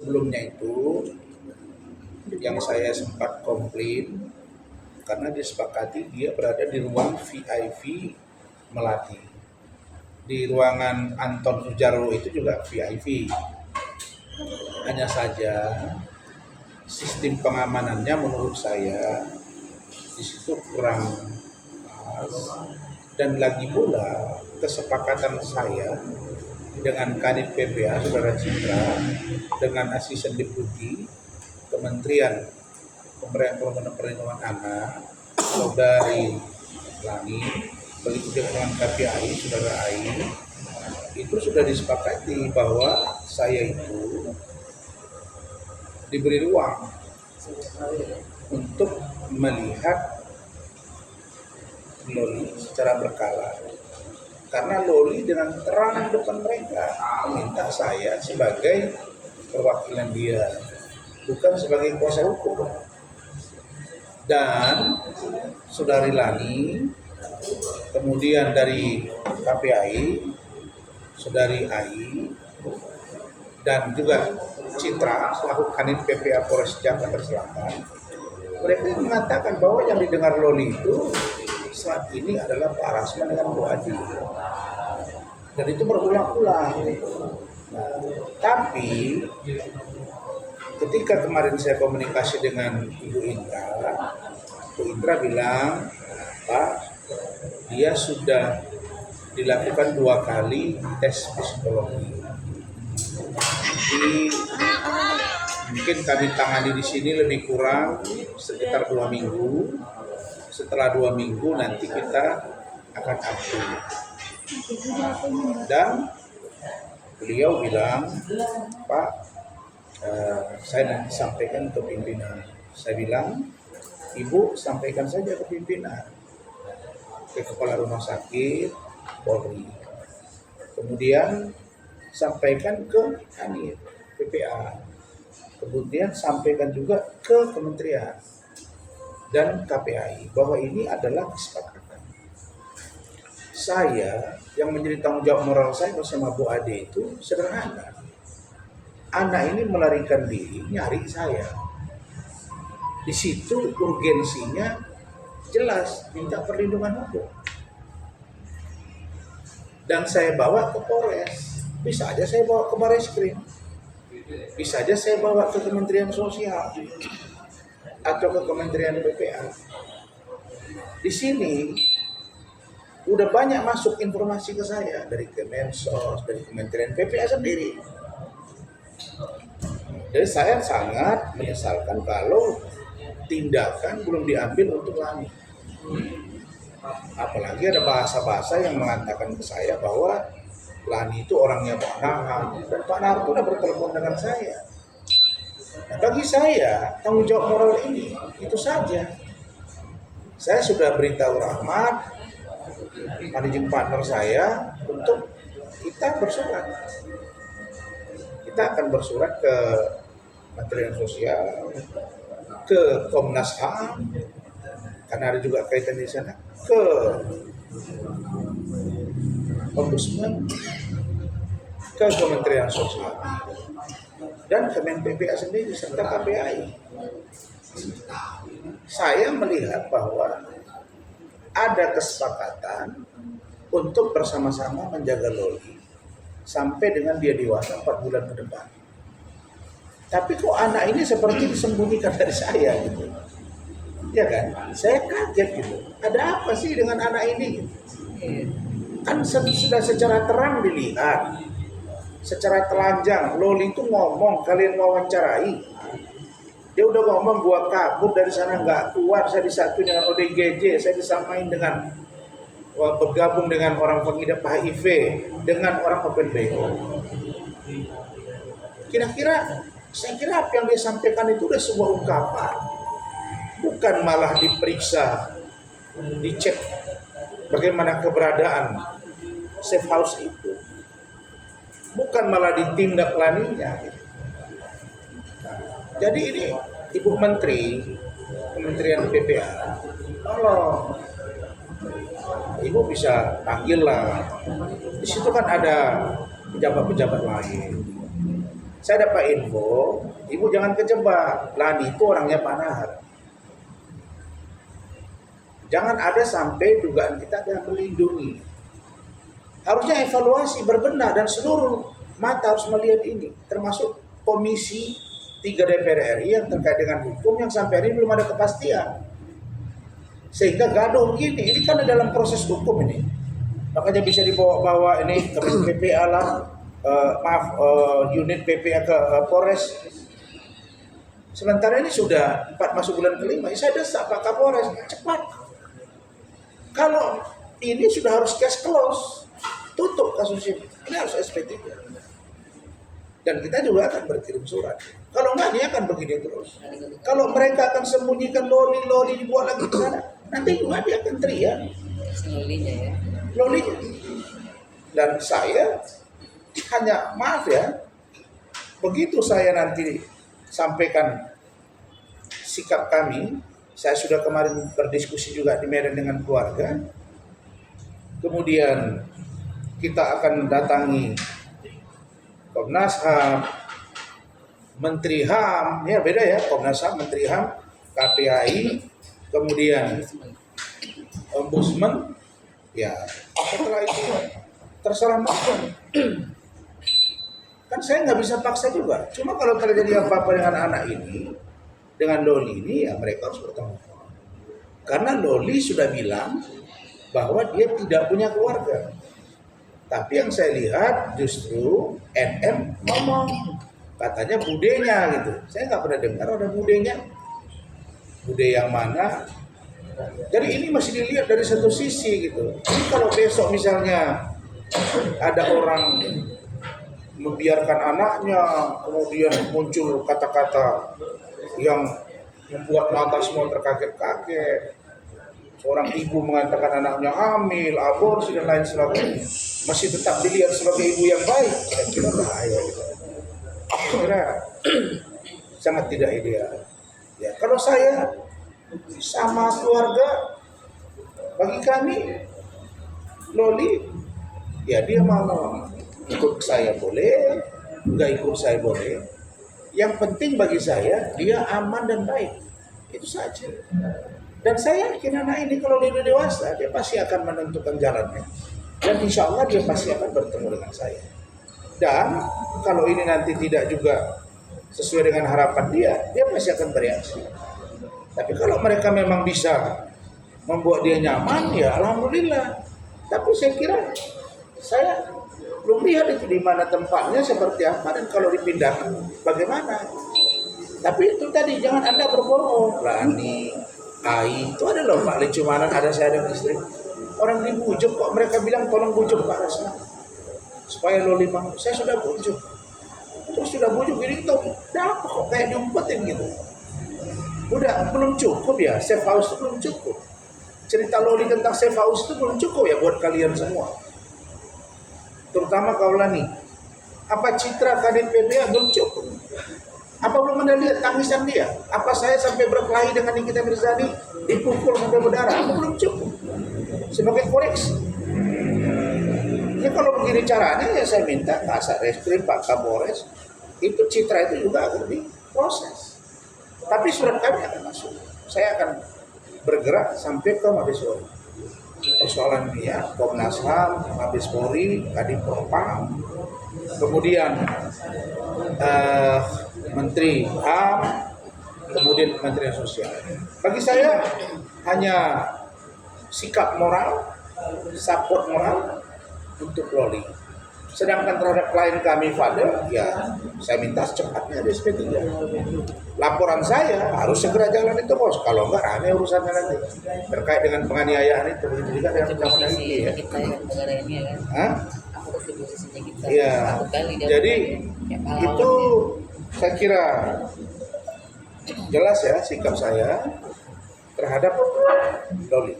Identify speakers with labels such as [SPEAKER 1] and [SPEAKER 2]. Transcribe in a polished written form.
[SPEAKER 1] sebelumnya itu yang saya sempat komplain karena disepakati dia berada di ruang VIP Melati. Di ruangan Anton Sujarwo itu juga VIP. Hanya saja sistem pengamanannya menurut saya di situ kurang pas. Dan lagi pula kesepakatan saya dengan Kadif PPA Saudara Citra dengan Asisten Deputi Kementerian Pemberdayaan Perlindungan Anak Saudari Lani, begitu juga dengan KPI Saudara Ai, itu sudah disepakati bahwa saya itu diberi ruang untuk melihat Loli secara berkala, karena Loli dengan terang depan mereka meminta saya sebagai perwakilan dia, bukan sebagai kuasa hukum. Dan Saudari Lani, kemudian dari KPI, Saudari Ai, dan juga Citra selaku Kanit PPA Polres Jakarta Selatan, mereka mengatakan bahwa yang didengar Loli itu saat ini adalah Pak Rasman dengan Bu Adi, dan itu berulang-ulang. Nah, tapi ketika kemarin saya komunikasi dengan Ibu Indra bilang, Pak, dia sudah dilakukan 2 kali tes psikologi. Jadi mungkin kami tangani di sini lebih kurang sekitar 2 minggu. Setelah 2 minggu nanti kita akan update. Dan beliau bilang, Pak, saya nanti sampaikan ke pimpinan. Saya bilang, Ibu sampaikan saja ke pimpinan, ke kepala rumah sakit Polri. Kemudian sampaikan ke Kanit PPA. Kemudian sampaikan juga ke kementerian dan KPI bahwa ini adalah kesepakatan. Saya yang menjadi tanggung jawab moral saya bersama Bu Ade itu sederhana. Anak ini melarikan diri nyari saya. Di situ urgensinya jelas minta perlindungan hukum. Dan saya bawa ke Polres. Bisa aja saya bawa ke Barreskrim. Bisa aja saya bawa ke Kementerian Sosial atau ke Kementerian PPA. Di sini udah banyak masuk informasi ke saya dari Kemensos, dari Kementerian PPA sendiri. Jadi saya sangat menyesalkan kalau tindakan belum diambil untuk Lani. Apalagi ada bahasa-bahasa yang mengatakan ke saya bahwa Lani itu orangnya Pak Nahar, dan Pak Nahar itu udah bertelepon dengan saya. Nah, bagi saya tanggung jawab moral ini itu saja. Saya sudah beritahu Rahmat, managing partner saya, untuk kita bersurat. Kita akan bersurat ke Kementerian Sosial, ke Komnas HAM, karena ada juga kaitan di sana, ke Ombudsman, ke Kementerian Sosial, dan Kemen PPA sendiri serta KPI. Saya melihat bahwa ada kesepakatan untuk bersama-sama menjaga Loli sampai dengan dia dewasa 4 bulan ke depan. Tapi kok anak ini seperti disembunyikan dari saya gitu. Ya kan? Saya kaget gitu. Ada apa sih dengan anak ini? Kan sudah secara terang dilihat, secara telanjang. Loli itu ngomong, kalian wawancarai. Dia udah ngomong, gua kabur dari sana nggak keluar, saya disatuin dengan ODGJ, saya disamain dengan bergabung dengan orang pengidap HIV, dengan orang open BO. Kira-kira, saya kira apa yang dia sampaikan itu udah sebuah ungkapan, bukan malah diperiksa, dicek bagaimana keberadaan safe house itu, bukan malah ditindak laninya. Jadi ini Ibu Menteri, Kementerian PPA, tolong Ibu bisa panggil lah. Di situ kan ada pejabat-pejabat lain. Saya dapat info, ibu jangan kejebak. Lani itu orangnya Pak Nahar. Jangan ada sampai dugaan kita ada melindungi. Harusnya evaluasi berbenah dan seluruh mata harus melihat ini, termasuk Komisi 3 DPR RI yang terkait dengan hukum yang sampai hari ini belum ada kepastian. Sehingga gaduh gini, ini kan dalam proses hukum ini. Makanya bisa dibawa-bawa ini ke PPA lah, unit PPA ke Polres. Sementara ini sudah 4 masuk bulan kelima, saya desak Pak Kapolres, cepat. Kalau ini sudah harus case close, tutup kasus ini harus SP3. Dan kita juga akan berkirim surat. Kalau enggak, dia akan begini terus. Kalau mereka akan sembunyikan loli dibuat lagi ke sana, nanti juga dia akan teriak.
[SPEAKER 2] Lolinya ya.
[SPEAKER 1] Lolinya. Dan saya hanya maaf ya, begitu saya nanti sampaikan sikap kami, saya sudah kemarin berdiskusi juga di Medan dengan keluarga. Kemudian kita akan datangi Komnas HAM, Menteri HAM, ya beda ya, Komnas HAM, Menteri HAM, KPAI, kemudian Ombudsman, ya setelah itu terserah mereka. Kan saya nggak bisa paksa juga. Cuma kalau terjadi apa-apa dengan anak ini, dengan Loli ini, ya mereka harus bertanggung jawab. Karena Loli sudah bilang bahwa dia tidak punya keluarga. Tapi yang saya lihat justru NM ngomong, katanya budenya gitu. Saya nggak pernah dengar ada budenya. Bude yang mana? Jadi ini masih dilihat dari satu sisi gitu. Jadi kalau besok misalnya ada orang membiarkan anaknya, kemudian muncul kata-kata yang membuat mata semua terkaget-kaget. Seorang ibu mengatakan anaknya hamil, aborsi dan lain sebagainya, masih tetap dilihat sebagai ibu yang baik. Saya kira bahaya gitu. Kira sangat tidak ideal. Ya, kalau saya sama keluarga, bagi kami Loli, ya dia mau ikut saya boleh, nggak ikut saya boleh. Yang penting bagi saya dia aman dan baik, itu saja. Dan saya yakin anak ini kalau dia dewasa, dia pasti akan menentukan jalannya. Dan insya Allah dia pasti akan bertemu dengan saya. Dan kalau ini nanti tidak juga sesuai dengan harapan dia pasti akan bereaksi. Tapi kalau mereka memang bisa membuat dia nyaman, ya alhamdulillah. Tapi saya kira, saya belum lihat itu di mana tempatnya, seperti apa, dan kalau dipindahkan bagaimana. Tapi itu tadi, jangan Anda berbohong. Lani, Ai, itu ada loh Pak Lecumanan, ada saya dan istri. Orang dibujuk kok, mereka bilang tolong bujuk Pak Rasna supaya Loli mau. Saya sudah bujuk. Terus sudah bujuk, ini tuh apa kok kayak diumpetin gitu. Udah, belum cukup ya, safe house itu belum cukup. Cerita Loli tentang safe house itu belum cukup ya buat kalian semua. Terutama kau Lani. Apa citra Kadin PBA belum cukup? Apa belum Anda lihat tangisan dia? Apa saya sampai berkelahi dengan Nikita Mirzani, dipukul sampai berdarah? Apa belum cukup? Sebagai koreksi. Ya kalau begini caranya, ya saya minta Pak Satreskrim, Pak Kapolres, itu citra itu juga akan diproses. Tapi surat kami akan masuk. Saya akan bergerak sampai ke Mabes Polri. Persoalan ini ya, Komnas HAM, Mabes Polri, Kadin Propam, kemudian Menteri HAM, kemudian Kementerian Sosial. Bagi saya hanya sikap moral, support moral untuk Loli. Sedangkan terhadap klien kami Fadel, ya saya minta secepatnya ada SP3. Laporan saya harus segera jalan itu bos. Kalau enggak rame urusannya nanti terkait dengan penganiayaan itu. Begitu juga dengan undang-undang ini ya.
[SPEAKER 2] Kita yang negara ini ya kan.
[SPEAKER 1] Hah?
[SPEAKER 2] Aku ke posisinya kita.
[SPEAKER 1] Iya. Jadi itu saya kira jelas ya sikap saya terhadap Loli.